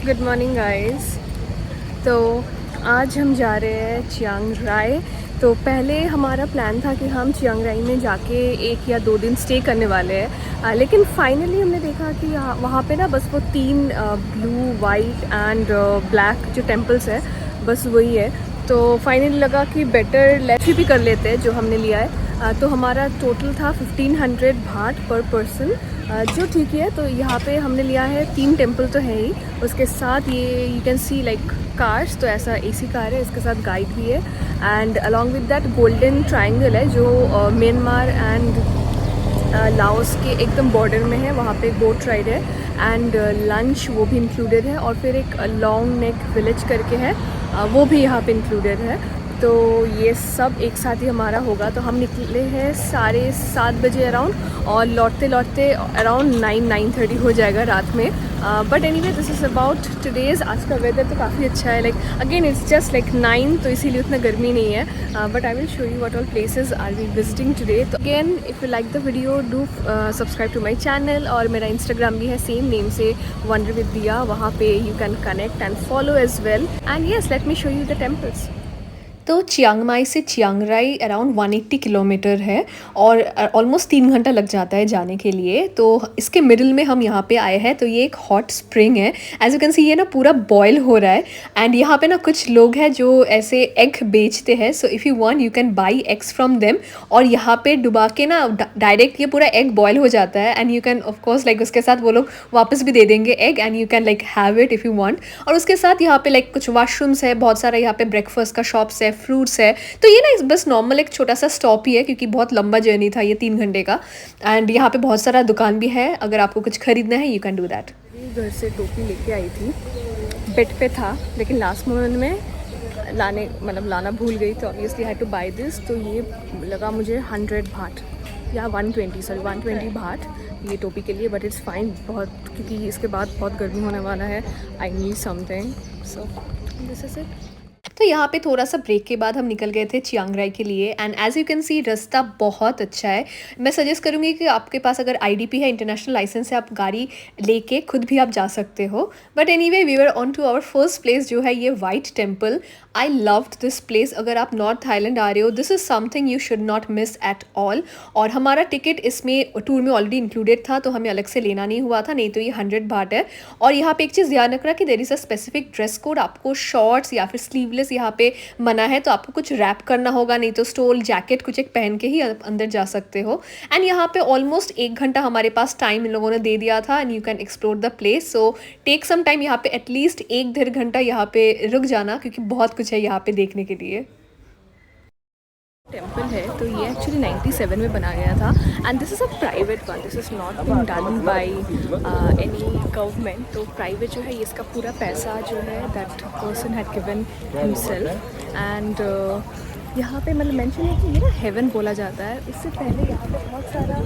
Good morning guys. तो आज हम जा रहे हैं चियांग राय। तो पहले हमारा प्लान था कि हम चियांग राय में जाके 1 या 2 दिन स्टे करने वाले हैं, लेकिन फाइनली हमने देखा कि वहाँ पे ना बस वो 3 ब्लू वाइट एंड ब्लैक जो टेम्पल्स है बस वही है। तो फाइनली लगा कि बेटर लेट्स भी कर लेते हैं जो हमने लिया है। तो हमारा टोटल था 1500 भाट पर पर्सन, जो ठीक है। तो यहाँ पे हमने लिया है 3 टेम्पल तो है ही, उसके साथ ये you can see like cars, तो ऐसा एसी कार है, इसके साथ गाइड भी है। And along with that golden triangle है जो म्यांमार एंड लाओस के एकदम बॉर्डर में है, वहाँ पे बोट राइड है एंड लंच वो भी इंक्लूडेड है। और फिर एक लॉन्ग नेक विलेज करके है, वो भी यहाँ पे इंक्लूडेड है। तो ये सब एक साथ ही हमारा होगा। तो हम निकले हैं 7:30 अराउंड और लौटते लौटते अराउंड 9-9:30 हो जाएगा रात में। But anyway this is about today's. आज का वेदर तो काफ़ी अच्छा है, like again it's just like 9, तो इसीलिए उतना गर्मी नहीं है। But I will show you what all places are we visiting today. तो again if you like the video do subscribe to my channel, और मेरा इंस्टाग्राम भी है सेम नेम से वंडर विद दिया, वहाँ पे you can connect and follow as well. And yes, let me show you the temples. तो Chiang Mai से Chiang राई अराउंड 180 किलोमीटर है और ऑलमोस्ट 3 घंटा लग जाता है जाने के लिए। तो इसके मिडिल में हम यहाँ पे आए हैं। तो ये एक हॉट स्प्रिंग है, एज यू कैन सी ये ना पूरा बॉयल हो रहा है। एंड यहाँ पे ना कुछ लोग हैं जो ऐसे एग बेचते हैं, so if you want you can buy eggs from them. और यहाँ पे डुबा के ना डायरेक्ट ये पूरा एग बॉयल हो जाता है and you can of course like उसके साथ वो लोग वापस भी दे देंगे egg and you can like have it if you want. और उसके साथ यहाँ पे लाइक कुछ वाशरूम्स है, बहुत सारा यहाँ पे ब्रेकफास्ट का शॉप्स है, फ्रूट्स है। तो ये ना बस नॉर्मल एक छोटा सा स्टॉप ही है, क्योंकि बहुत लंबा जर्नी था ये 3 घंटे का। एंड यहाँ पे बहुत सारा दुकान भी है, अगर आपको कुछ खरीदना है यू कैन डू दैट। घर से टोपी लेके आई थी, बेड पे था, लेकिन लास्ट मोमेंट में लाना भूल गई, तो obviously had to buy this. तो ये लगा मुझे 100 भाट या 120 भाट ये टोपी के लिए, बट इट्स फाइन बहुत, क्योंकि इसके बाद बहुत गर्मी होने वाला है। I need something, so this is it. तो यहाँ पे थोड़ा सा ब्रेक के बाद हम निकल गए थे चियांग राई के लिए। And as you can see रास्ता बहुत अच्छा है। मैं सजेस्ट करूँगी कि आपके पास अगर आईडीपी है, इंटरनेशनल लाइसेंस है, आप गाड़ी लेके खुद भी आप जा सकते हो। But anyway we were on to our first place जो है ये white temple. I loved this place. अगर आप नॉर्थ थाईलैंड आ रहे हो, this is something you should not miss at all. और हमारा टिकट इसमें टूर में ऑलरेडी इंक्लूडेड था, तो हमें अलग से लेना नहीं हुआ था, नहीं तो ये 100 भाट है। और यहाँ पे एक चीज़ ध्यान रखना कि there is a specific dress code, आपको शॉर्ट्स या फिर स्लीवलेस यहाँ पे मना है, तो आपको कुछ रैप करना होगा, नहीं तो स्टोल जैकेट कुछ एक पहन के ही अंदर जा सकते हो। एंड यहाँ पे ऑलमोस्ट 1 घंटा हमारे पास टाइम इन लोगों ने दे दिया था and you can explore the place. So take some time, यहाँ पे एटलीस्ट 1-1.5 घंटा यहाँ पे रुक जाना, क्योंकि बहुत कुछ है यहाँ पे देखने के लिए। टेम्पल है तो ये एक्चुअली 97 में बना गया था and this is a private one, this is not been done by any government. तो प्राइवेट जो है, इसका पूरा पैसा जो है that person had given himself. And यहाँ पे मतलब मेंशन है कि ये ना हेवन बोला जाता है। इससे पहले यहाँ पे बहुत सारा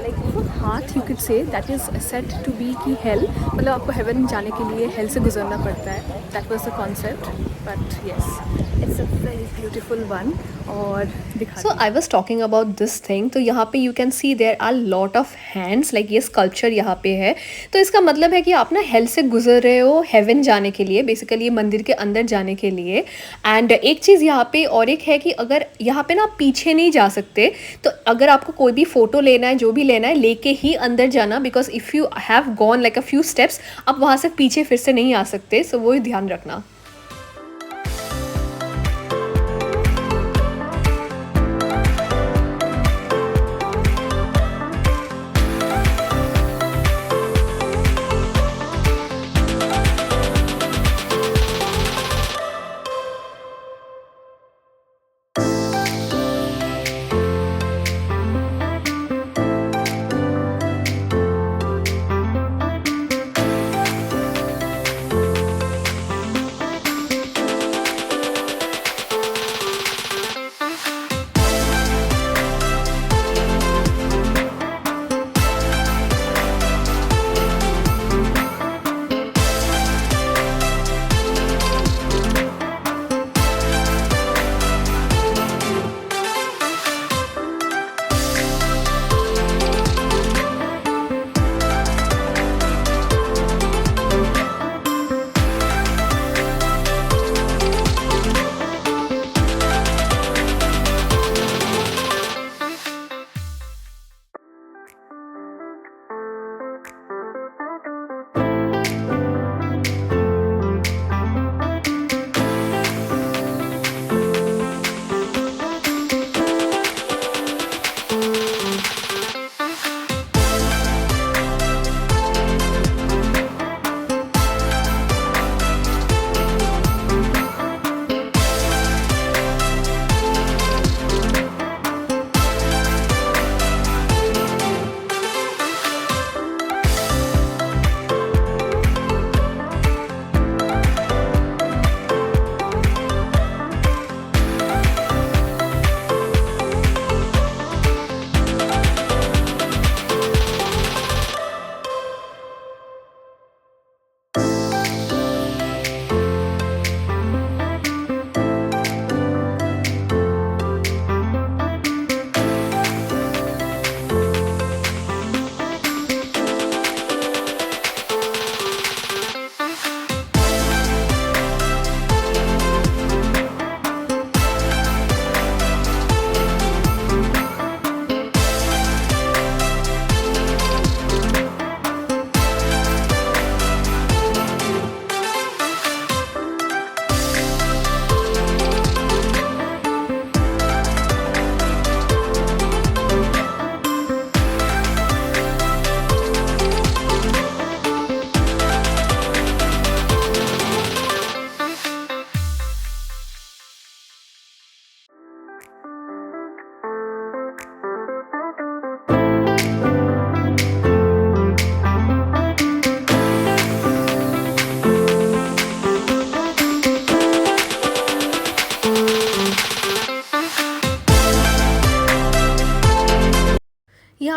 लाइक हाथ you could say that is said to be की हेल, मतलब आपको हेवन जाने के लिए हेल से गुजरना पड़ता है। That was the concept, but yes it's a very beautiful one. और so I was talking about this thing. तो यहाँ पे you can see there are lot of hands, like ये स्कल्पचर यहाँ पे है। तो इसका मतलब है कि आप ना हेल से गुजर रहे हो हेवन जाने के लिए, बेसिकली मंदिर के अंदर जाने के लिए। एंड एक चीज़ यहाँ पे और एक है कि अगर यहाँ पे ना आप पीछे नहीं जा सकते, तो अगर आपको कोई भी फ़ोटो लेना है, जो भी लेना है, लेके ही अंदर जाना, because if you have gone like a few steps, आप वहाँ से पीछे फिर से नहीं आ सकते। सो वो ही ध्यान रखना।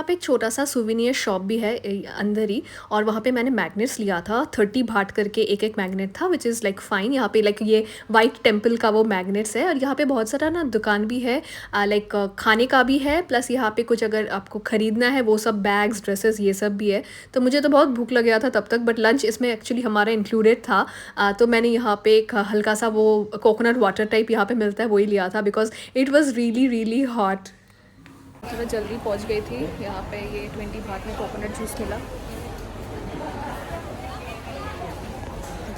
पे एक छोटा सा सुविनियर शॉप भी है अंदर ही, और वहाँ पे मैंने मैग्नेट्स लिया था 30 भाट करके एक एक मैग्नेट था, विच इज़ लाइक फ़ाइन। यहाँ पे लाइक ये वाइट टेम्पल का वो मैग्नेट्स है, और यहाँ पे बहुत सारा ना दुकान भी है, लाइक खाने का भी है, प्लस यहाँ पे कुछ अगर आपको ख़रीदना है वो सब बैग्स ड्रेसेस ये सब भी है। तो मुझे तो बहुत भूख लग गया था तब तक, बट लंच इसमें एक्चुअली हमारा इंक्लूडेड था। तो मैंने यहाँ पे एक हल्का सा वो कोकोनट वाटर टाइप यहाँ पे मिलता है वही लिया था, because it was really really hot. थोड़ा जल्दी पहुँच गई थी यहाँ पे, ये 20 भाट में कोकोनट जूस मिला।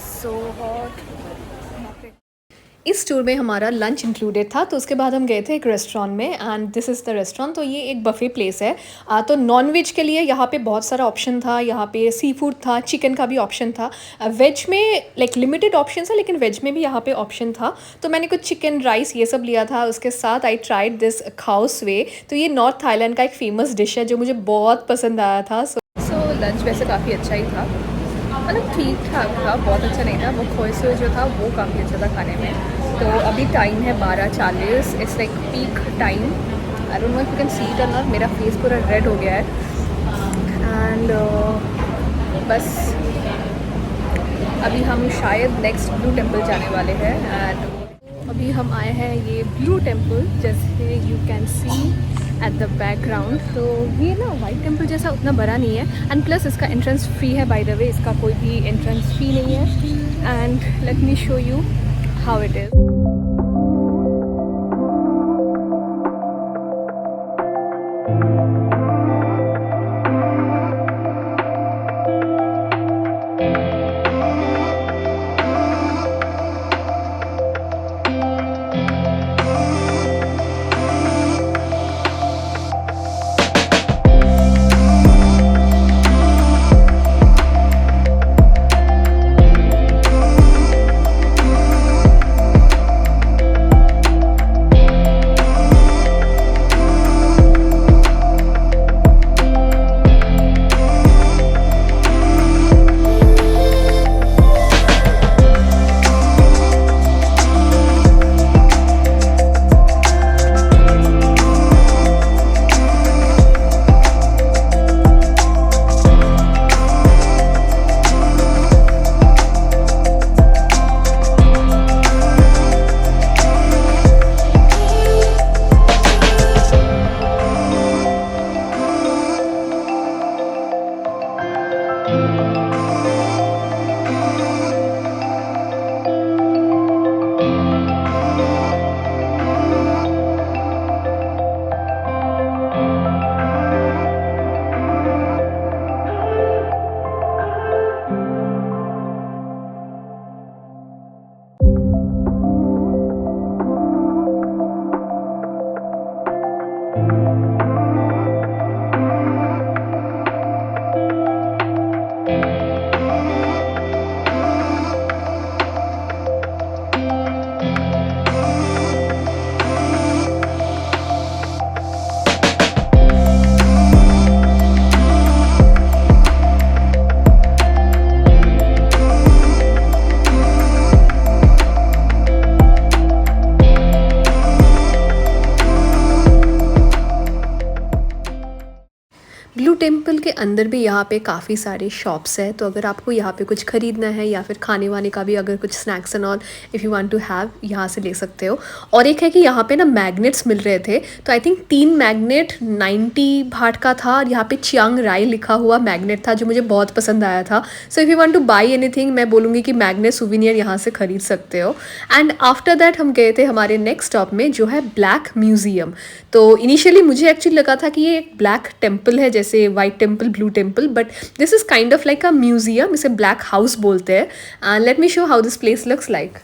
So hot. इस टूर में हमारा लंच इंक्लूडेड था, तो उसके बाद हम गए थे एक रेस्टोरेंट में, and this is the restaurant. तो ये एक बफ़े प्लेस है। तो नॉन वेज के लिए यहाँ पे बहुत सारा ऑप्शन था, यहाँ पे सी फूड था, चिकन का भी ऑप्शन था। वेज में लाइक लिमिटेड ऑप्शन है, लेकिन वेज में भी यहाँ पे ऑप्शन था। तो मैंने कुछ चिकन राइस ये सब लिया था, उसके साथ आई ट्राइड दिस खाओ स्वे। तो ये नॉर्थ थाईलैंड का एक फ़ेमस डिश है जो मुझे बहुत पसंद आया था। सो लंच वैसे काफ़ी अच्छा ही था, मतलब ठीक ठाक था, बहुत अच्छा नहीं था। वो खोए से जो था वो काफ़ी अच्छा था खाने में। तो अभी टाइम है 12:40, it's like peak time. I don't know if you can see it और नॉट, मेरा फेस पूरा रेड हो गया है। एंड बस अभी हम शायद नेक्स्ट ब्लू टेम्पल जाने वाले हैं। एंड अभी हम आए हैं ये ब्लू टेम्पल, जैसे you can C at the background. तो ये ना वाइट टेम्पल जैसा उतना बड़ा नहीं है, एंड प्लस इसका एंट्रेंस फ्री है, बाय द वे इसका कोई भी एंट्रेंस फी नहीं है। And let me show you how it is. Blue temple के अंदर भी यहाँ पे काफ़ी सारे शॉप्स हैं, तो अगर आपको यहाँ पे कुछ ख़रीदना है या फिर खाने वाने का भी अगर कुछ snacks and all if you want to have, यहाँ से ले सकते हो। और एक है कि यहाँ पे ना मैग्नेट्स मिल रहे थे, तो आई थिंक 3 मैग्नेट 90 भाट का था, और यहाँ पे चियांग राई लिखा हुआ मैग्नेट था जो मुझे बहुत पसंद आया था। So if you want two by anything, मैं बोलूँगी कि मैग्नेट सुविनियर यहाँ से ख़रीद सकते हो। एंड आफ्टर दैट हम गए थे हमारे नेक्स्ट स्टॉप में, जो है ब्लैक म्यूज़ियम। तो इनिशियली मुझे एक्चुअली लगा था कि ये एक ब्लैक टेम्पल है, जैसे white temple blue temple, but this is kind of like a museum, इसे ब्लैक हाउस बोलते हैं। And let me show how this place looks like.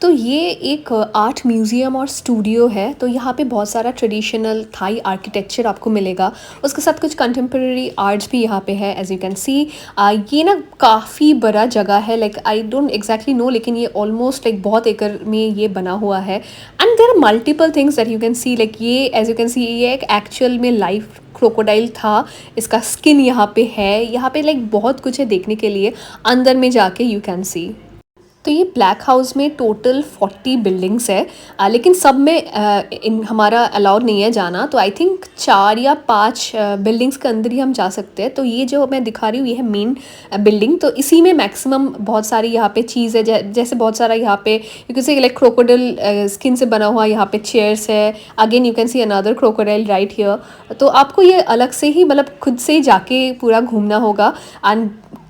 तो ये एक आर्ट म्यूज़ियम और स्टूडियो है, तो यहाँ पे बहुत सारा ट्रेडिशनल थाई आर्किटेक्चर आपको मिलेगा, उसके साथ कुछ कंटेम्प्रेरी आर्ट्स भी यहाँ पे है, एज यू कैन सी। ये ना काफ़ी बड़ा जगह है, like I don't exactly know, लेकिन ये ऑलमोस्ट लाइक बहुत एकड़ में ये बना हुआ है। And there are multiple things that you can see, like ये एज यू कैन सी ये एक एक्चुअल में लाइव क्रोकोडाइल था, इसका स्किन यहाँ पे है, यहाँ पे लाइक बहुत कुछ है देखने के लिए, अंदर में जाके यू कैन सी। तो ये ब्लैक हाउस में टोटल 40 बिल्डिंग्स है, लेकिन सब में इन हमारा अलाउड नहीं है जाना, तो आई थिंक 4 या 5 बिल्डिंग्स के अंदर ही हम जा सकते हैं। तो ये जो मैं दिखा रही हूँ ये है मेन बिल्डिंग, तो इसी में मैक्सिमम बहुत सारी यहाँ पे चीज़ है, जैसे बहुत सारा यहाँ पे you can see like crocodile skin से बना हुआ यहाँ पे चेयर्स है। Again you can see another crocodile right here. तो आपको ये अलग से ही मतलब खुद से ही जाके पूरा घूमना होगा, एंड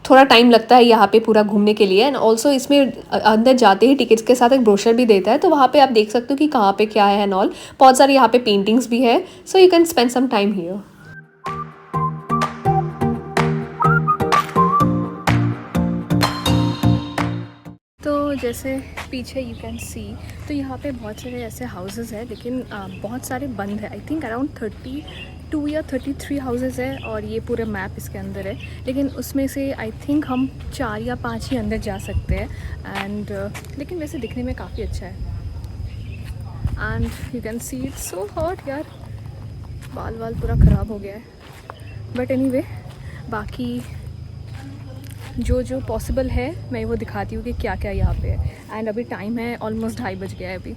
थोड़ा टाइम लगता है यहाँ पे पूरा घूमने के लिए। एंड ऑल्सो इसमें अंदर जाते ही टिकट्स के साथ एक ब्रोशर भी देता है, तो वहाँ पे आप देख सकते हो कि कहाँ पे क्या है एंड ऑल। बहुत सारे यहाँ पे पेंटिंग्स भी है, so you can spend some time here. तो जैसे पीछे यू कैन सी, तो यहाँ पे बहुत सारे ऐसे हाउसेस हैं, लेकिन बहुत सारे बंद है। आई थिंक अराउंड 32 या 33 हाउसेस है, और ये पूरा मैप इसके अंदर है, लेकिन उसमें से आई थिंक हम 4 या 5 ही अंदर जा सकते हैं। एंड लेकिन वैसे दिखने में काफ़ी अच्छा है। And you can see it's so hot यार, बाल पूरा ख़राब हो गया है। बट एनीवे, बाकी जो पॉसिबल है मैं वो दिखाती हूँ कि क्या क्या यहाँ पे है। एंड अभी टाइम है ऑलमोस्ट 2:30 बज गया है अभी।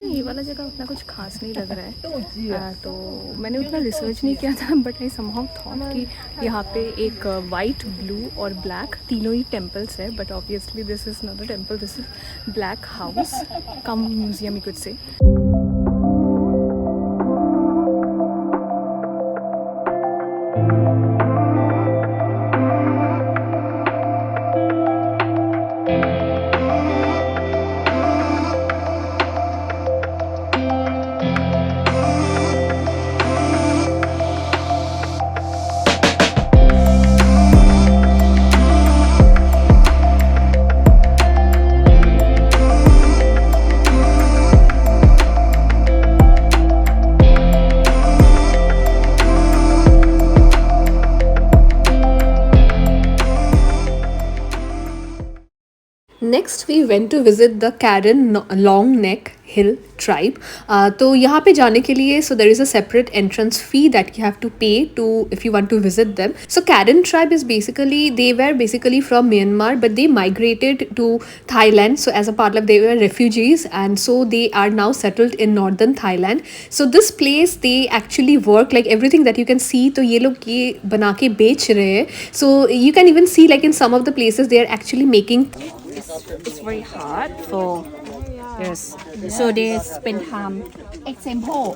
ये वाला जगह उतना कुछ खास नहीं लग रहा है, तो मैंने उतना रिसर्च नहीं किया था, बट आई समहाउ थॉट कि यहाँ पे एक वाइट, ब्लू और ब्लैक तीनों ही टेम्पल्स है। But obviously this is not a temple, this is black house cum museum you could say. Next we went to visit the Karen long neck hill tribe. तो यहाँ पे जाने के लिए so there is a separate entrance fee that you have to pay to if you want to visit them. So Karen tribe is basically they were basically from Myanmar, but they migrated to Thailand, so as a part of they were refugees, and so they are now settled in northern Thailand. So this place they actually work like everything that you can see, तो ये लोग ये बना के बेच रहे हैं। So you can even see like in some of the places they are actually making. It's very hard for yes. So they spend time. Example,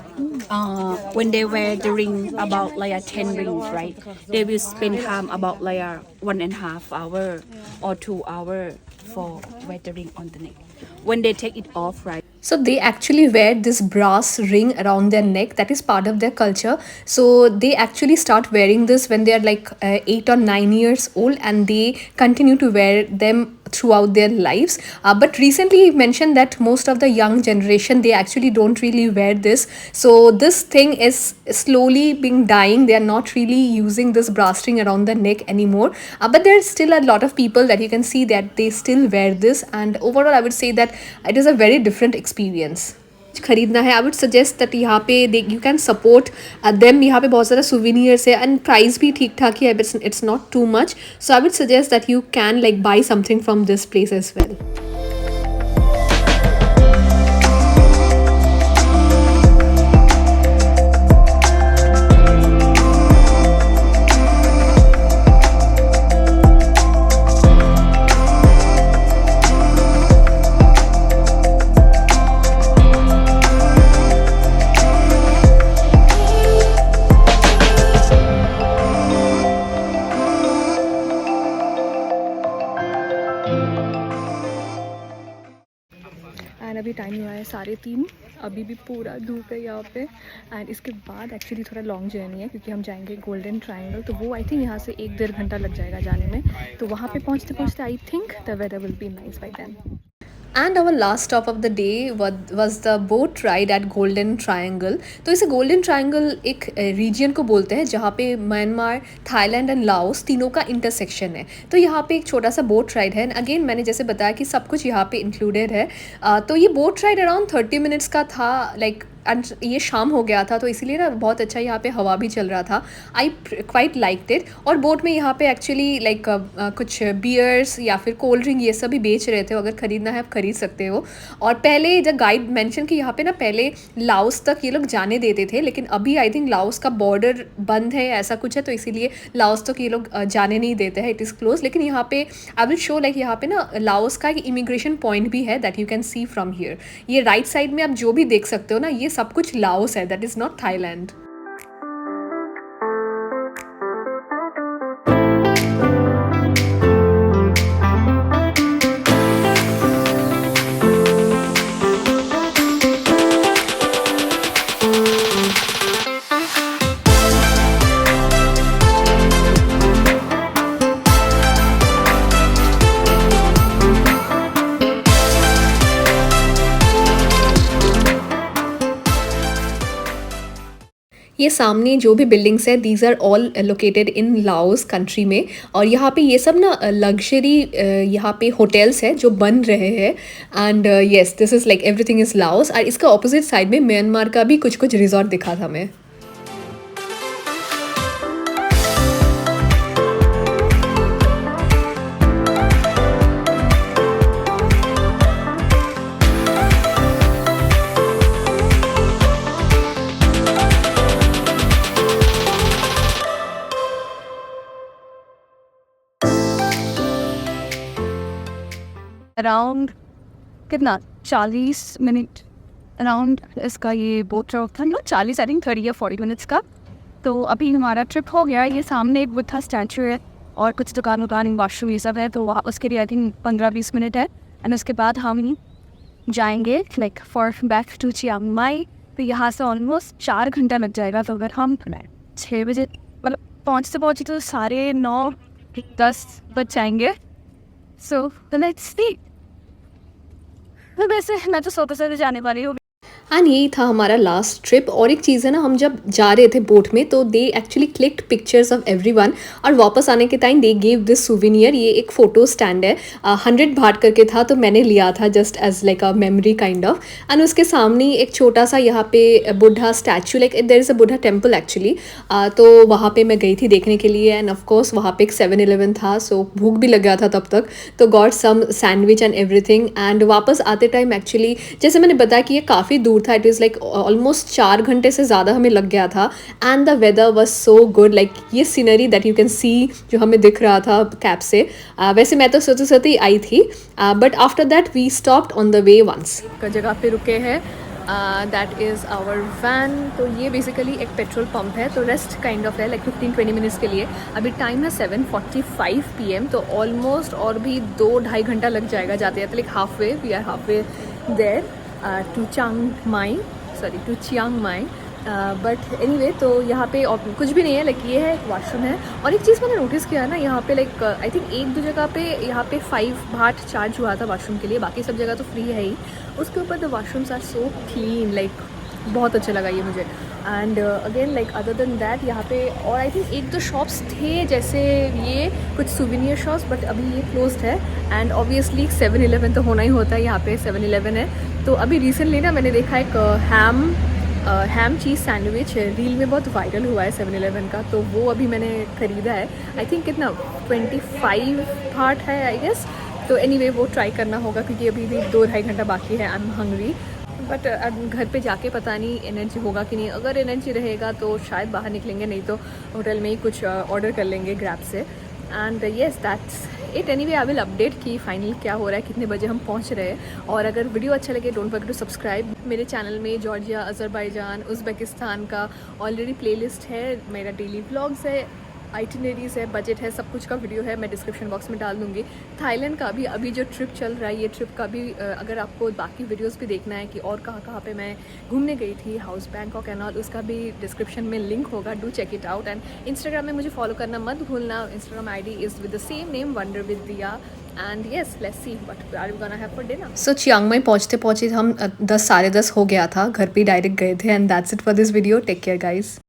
when they wear the ring about like 10 rings, right? They will spend time about like 1.5 hour or 2 hour for wear the ring on the neck. When they take it off, right? So they actually wear this brass ring around their neck. That is part of their culture. So they actually start wearing this when they are like 8 or 9 years old, and they continue to wear them throughout their lives. But recently he mentioned that most of the young generation, they actually don't really wear this. So this thing is slowly being dying. They are not really using this brass ring around the neck anymore. But there are still a lot of people that you can see that they still wear this. And overall I would say that it is a very different experience. खरीदना है, आई would suggest that यहाँ पे you can support them. यहाँ पे बहुत सारा souvenirs है and price भी ठीक ठाक ही है, but it's not too much. So I would suggest that you can like buy something from this place as well. अभी टाइम हुआ है 3:30, अभी भी पूरा धूप है यहाँ पे। एंड इसके बाद एक्चुअली थोड़ा लॉन्ग जर्नी है क्योंकि हम जाएंगे गोल्डन ट्रायंगल, तो वो आई थिंक यहाँ से 1-1.5 घंटा लग जाएगा जाने में। तो वहाँ पे पहुँचते पहुँचते I think the weather will be nice by then. And our last stop of the day was the boat ride at golden triangle. तो इसे गोल्डन ट्रायंगल एक रीजन को बोलते हैं जहाँ पे म्यांमार, थाईलैंड एंड लाओस तीनों का इंटरसेक्शन है। तो यहाँ पे एक छोटा सा बोट राइड है। अगेन मैंने जैसे बताया कि सब कुछ यहाँ पे इंक्लूडेड है। तो ये बोट राइड अराउंड 30 मिनट्स का था, लाइक एंड ये शाम हो गया था तो इसीलिए ना बहुत अच्छा यहाँ पे हवा भी चल रहा था। I quite like it. और बोट में यहाँ पे एक्चुअली लाइक कुछ बियर्स या फिर कोल्ड ड्रिंक ये सब भी बेच रहे थे, अगर ख़रीदना है आप खरीद सकते हो। और पहले जब गाइड मेंशन कि यहाँ पे ना पहले लाओस तक ये लोग जाने देते थे, लेकिन अभी आई थिंक लाओस का बॉर्डर बंद है ऐसा कुछ है, तो इसीलिए लाओस तक ये लोग जाने नहीं देते हैं, इट इज़ क्लोज। लेकिन यहाँ पे आई विल शो लाइक यहाँ पे ना लाओस का एक इमिग्रेशन पॉइंट भी है that you can C from here. ये राइट साइड में आप जो भी देख सकते हो ना, ये सब कुछ लाओस है, दैट इज़ नॉट थाईलैंड। ये सामने जो भी बिल्डिंग्स है these are all located in Laos country में। और यहाँ पे ये सब ना लग्जरी यहाँ पे होटल्स है जो बन रहे हैं। And yes this is like everything is Laos. और इसका ऑपोजिट साइड में म्यांमार का भी कुछ कुछ रिजॉर्ट दिखा था मैं। अराउंड कितना 40 मिनट अराउंड इसका ये बोट ट्रिप था ना, 40 आई थिंक 30 या 40 मिनट्स का। तो अभी हमारा ट्रिप हो गया। ये सामने एक बुद्धा स्टैचू है और कुछ दुकान वाशरूम ये सब है, तो वहाँ उसके लिए आई थिंक 15-20 मिनट है। एंड उसके बाद हम जाएंगे like for back to Chiang Mai. तो यहाँ से ऑलमोस्ट 4 घंटा लग जाएगा। तो अगर हम 6 बजे मतलब पहुँचते तो 9:30-10 बज जाएंगे। So let's see. तो वैसे मैं तो सोते जाने वाली हूँ। एंड यही था हमारा लास्ट ट्रिप। और एक चीज़ है ना, हम जब जा रहे थे बोट में तो they actually clicked pictures of everyone, और वापस आने के time they give this souvenir. ये एक फ़ोटो स्टैंड है, 100 बाट करके था, तो मैंने लिया था just as like a memory kind of. And उसके सामने एक छोटा सा यहाँ पे Buddha statue, like there is a Buddha temple actually. तो वहाँ पे मैं गई थी देखने के लिए। एंड ऑफकोर्स वहाँ पे एक 7-Eleven था, सो भूख भी लग गया था तब तक, तो got some sandwich and everything. And वापस आते टाइम एक्चुअली जैसे मैंने बताया कि ये काफ़ी दूर था, इट इज़ लाइक ऑलमोस्ट 4 घंटे से ज़्यादा हमें लग गया था। And the weather was so good, like ये scenery that you can see जो हमें दिख रहा था कैब से। वैसे मैं तो सोते ही आई थी, but after that we stopped on the way once. जगह पे रुके हैं, दैट इज़ आवर वैन। तो ये बेसिकली एक पेट्रोल पंप है, तो रेस्ट काइंड ऑफ है लाइक 15-20 मिनट्स के लिए। अभी टाइम है 7:45 PM, तो ऑलमोस्ट और भी 2-2.5 घंटा लग जाएगा जाते जाते, like half way there to Chiang Mai. But anyway, तो यहाँ पे कुछ भी नहीं है, लाइक ये है वॉशरूम है। और एक चीज़ मैंने नोटिस किया ना, यहाँ पे लाइक आई थिंक 1-2 जगह पे यहाँ पे 5 बाट चार्ज हुआ था वॉशरूम के लिए, बाकी सब जगह तो फ्री है ही। उसके ऊपर the washrooms are so clean, like बहुत अच्छा लगा ये मुझे। And again like other than that यहाँ पे और आई थिंक 1-2 शॉप्स थे जैसे ये कुछ सुवेनियर शॉप्स, बट अभी ये क्लोज्ड है। एंड ऑब्वियसली 7-Eleven तो होना ही होता है, यहाँ पे 7-Eleven है। तो अभी रिसेंटली ना मैंने देखा एक हैम चीज़ सैंडविच रील में बहुत वायरल हुआ है 7-Eleven का, तो वो अभी मैंने ख़रीदा है। आई थिंक कितना 25 बाट है आई गेस। तो एनीवे वो ट्राई करना होगा क्योंकि अभी भी 2-2.5 घंटा बाकी है। आई एम हंग्री, बट घर पे जाके पता नहीं एनर्जी होगा कि नहीं। अगर एनर्जी रहेगा तो शायद बाहर निकलेंगे, नहीं तो होटल में ही कुछ ऑर्डर कर लेंगे ग्रैब से। And yes that's it. Anyway I will update कि फाइनल क्या हो रहा है, कितने बजे हम पहुंच रहे हैं। और अगर वीडियो अच्छा लगे डोंट फॉरगेट टू सब्सक्राइब। मेरे चैनल में जॉर्जिया, अज़रबैजान, उज़्बेकिस्तान का ऑलरेडी प्लेलिस्ट है, मेरा डेली व्लॉग्स है, आइटिनरीज है, बजट है, सब कुछ का वीडियो है, मैं डिस्क्रिप्शन बॉक्स में डाल दूँगी। थाईलैंड का भी अभी जो ट्रिप चल रहा है, ये ट्रिप का भी अगर आपको बाकी वीडियोस भी देखना है कि और कहाँ पे मैं घूमने गई थी, हाउस बैंकॉक एंड ऑल, उसका भी डिस्क्रिप्शन में लिंक होगा, do check it out. And Instagram में मुझे फॉलो करना मत भूलना, Instagram ID is with the same name, wonder with Diya. And yes, let's see what are we gonna have for dinner. So Chiang Mai पहुँचते पहुँचते हम 10 साढ़े 10 हो गया था, घर पे डायरेक्ट गए थे। And that's it for this video, take care guys.